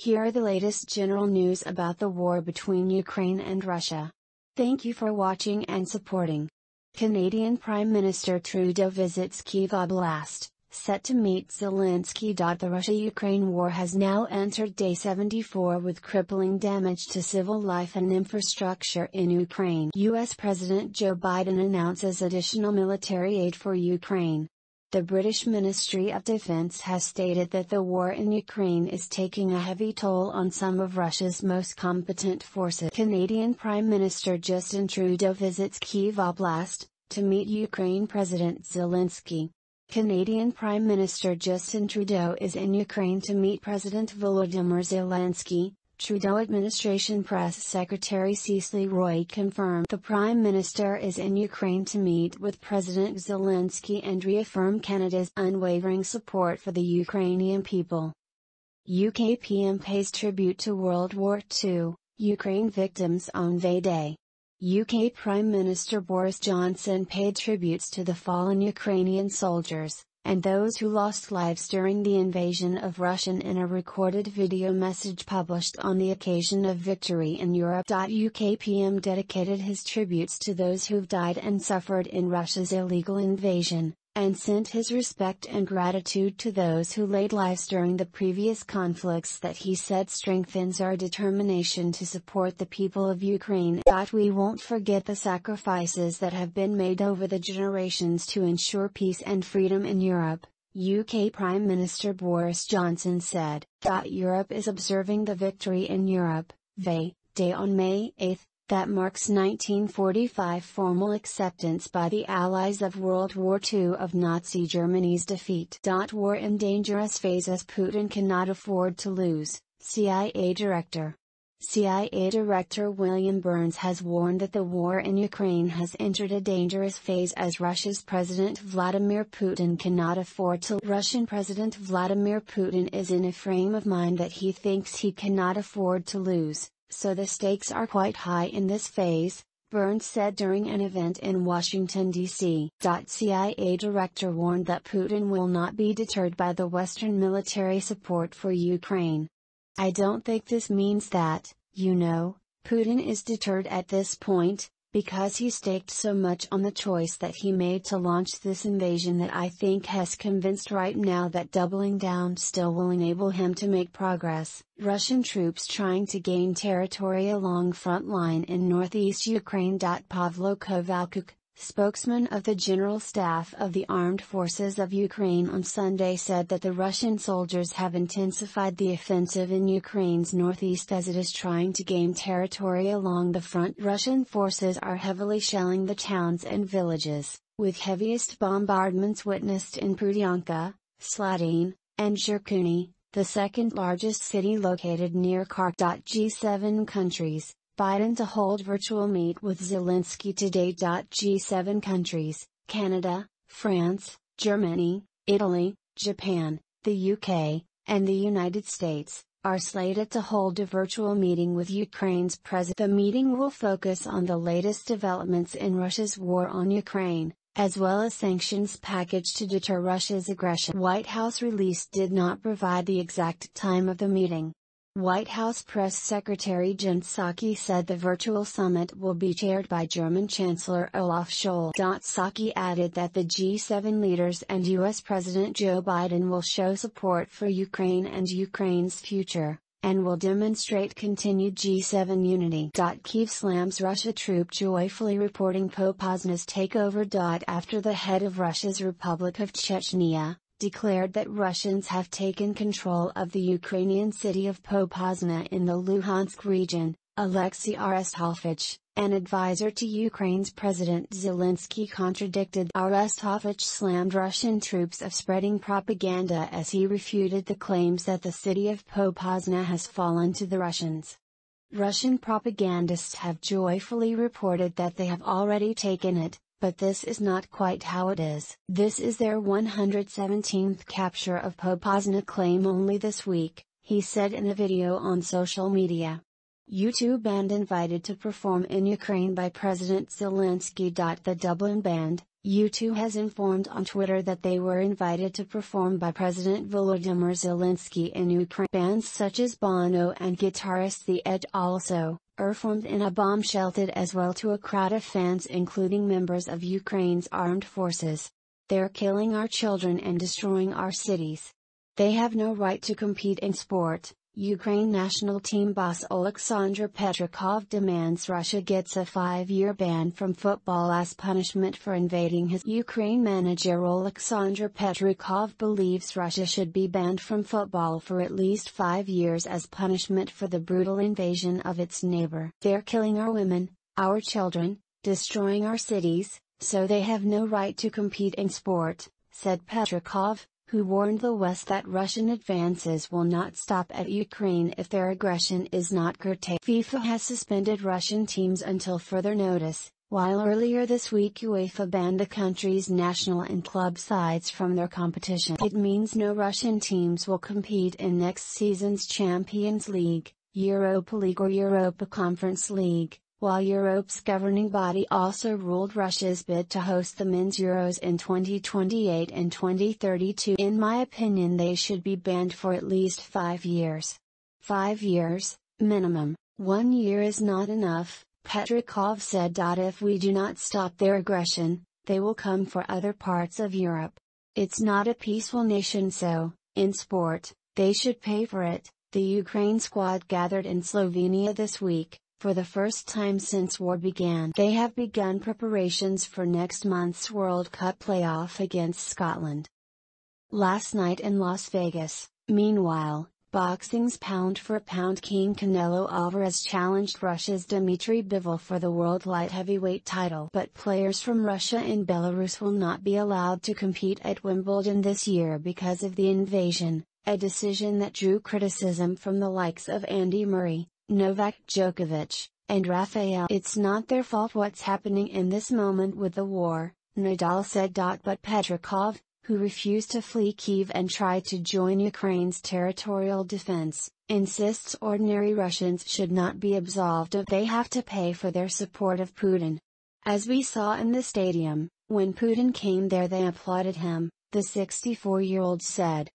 Here are the latest general news about the war between Ukraine and Russia. Thank you for watching and supporting. Canadian Prime Minister Trudeau visits Kyiv Oblast, set to meet Zelensky. The Russia-Ukraine war has now entered day 74 with crippling damage to civil life and infrastructure in Ukraine. U.S. President Joe Biden announces additional military aid for Ukraine. The British Ministry of Defense has stated that the war in Ukraine is taking a heavy toll on some of Russia's most competent forces. Canadian Prime Minister Justin Trudeau visits Kyiv Oblast, to meet Ukraine President Zelensky. Canadian Prime Minister Justin Trudeau is in Ukraine to meet President Volodymyr Zelensky. Trudeau administration press secretary Cecily Roy confirmed the Prime Minister is in Ukraine to meet with President Zelensky and reaffirm Canada's unwavering support for the Ukrainian people. UK PM pays tribute to World War II, Ukraine victims on V Day. UK Prime Minister Boris Johnson paid tributes to the fallen Ukrainian soldiers, and those who lost lives during the invasion of Russia in a recorded video message published on the occasion of victory in Europe. UK PM dedicated his tributes to those who've died and suffered in Russia's illegal invasion, and sent his respect and gratitude to those who laid lives during the previous conflicts that he said strengthens our determination to support the people of Ukraine. We won't forget the sacrifices that have been made over the generations to ensure peace and freedom in Europe, UK Prime Minister Boris Johnson said. Europe is observing the victory in Europe, V Day on May 8. That marks 1945 formal acceptance by the Allies of World War II of Nazi Germany's defeat. War in dangerous phase as Putin cannot afford to lose, CIA Director. CIA Director William Burns has warned that the war in Ukraine has entered a dangerous phase as Russia's President Vladimir Putin cannot afford to. Russian President Vladimir Putin is in a frame of mind that he thinks he cannot afford to lose. So the stakes are quite high in this phase, Burns said during an event in Washington, D.C. CIA director warned that Putin will not be deterred by the Western military support for Ukraine. I don't think this means that, Putin is deterred at this point, because he staked so much on the choice that he made to launch this invasion that I think has convinced right now that doubling down still will enable him to make progress. Russian troops trying to gain territory along front line in northeast Ukraine. Pavlo Kovalchuk, spokesman of the General Staff of the Armed Forces of Ukraine on Sunday, said that the Russian soldiers have intensified the offensive in Ukraine's northeast as it is trying to gain territory along the front. Russian forces are heavily shelling the towns and villages, with heaviest bombardments witnessed in Prudianka, Slatine, and Zhirkuni, the second largest city located near Kharkiv. G7 countries, Biden to hold virtual meet with Zelensky today. G7 countries, Canada, France, Germany, Italy, Japan, the UK, and the United States, are slated to hold a virtual meeting with Ukraine's president. The meeting will focus on the latest developments in Russia's war on Ukraine, as well as sanctions package to deter Russia's aggression. White House release did not provide the exact time of the meeting. White House Press Secretary Jen Psaki said the virtual summit will be chaired by German Chancellor Olaf Scholz. Psaki added that the G7 leaders and U.S. President Joe Biden will show support for Ukraine and Ukraine's future, and will demonstrate continued G7 unity. Kyiv slams Russia troop joyfully reporting Popasna's takeover. After the head of Russia's Republic of Chechnya declared that Russians have taken control of the Ukrainian city of Popasna in the Luhansk region, Alexei Arestovich, an advisor to Ukraine's President Zelensky, contradicted. Arestovich slammed Russian troops of spreading propaganda as he refuted the claims that the city of Popasna has fallen to the Russians. Russian propagandists have joyfully reported that they have already taken it, but this is not quite how it is. This is their 117th capture of Popasna claim only this week, he said in a video on social media. U2 band invited to perform in Ukraine by President Zelensky. The Dublin band, U2 has informed on Twitter that they were invited to perform by President Volodymyr Zelensky in Ukraine. Bands such as Bono and guitarist The Edge also performed in a bomb sheltered as well to a crowd of fans including members of Ukraine's armed forces. They're killing our children and destroying our cities. They have no right to compete in sport. Ukraine national team boss Oleksandr Petrikov demands Russia gets a 5-year ban from football as punishment for invading his. Ukraine manager Oleksandr Petrikov believes Russia should be banned from football for at least 5 years as punishment for the brutal invasion of its neighbor. They're killing our women, our children, destroying our cities, so they have no right to compete in sport, said Petrikov, who warned the West that Russian advances will not stop at Ukraine if their aggression is not curtailed. FIFA has suspended Russian teams until further notice, while earlier this week UEFA banned the country's national and club sides from their competition. It means no Russian teams will compete in next season's Champions League, Europa League or Europa Conference League, while Europe's governing body also ruled Russia's bid to host the Men's Euros in 2028 and 2032. In my opinion, they should be banned for at least 5 years. 5 years, minimum. 1 year is not enough, Petrikov said. If we do not stop their aggression, they will come for other parts of Europe. It's not a peaceful nation, so, in sport, they should pay for it. The Ukraine squad gathered in Slovenia this week. For the first time since war began, they have begun preparations for next month's World Cup playoff against Scotland. Last night in Las Vegas, meanwhile, boxing's pound-for-pound king Canelo Alvarez challenged Russia's Dmitry Bivol for the world light heavyweight title. But players from Russia and Belarus will not be allowed to compete at Wimbledon this year because of the invasion, a decision that drew criticism from the likes of Andy Murray, Novak Djokovic, and Rafael. It's not their fault what's happening in this moment with the war, Nadal said. But Petrikov, who refused to flee Kyiv and tried to join Ukraine's territorial defense, insists ordinary Russians should not be absolved if they have to pay for their support of Putin. As we saw in the stadium, when Putin came there they applauded him, the 64-year-old said.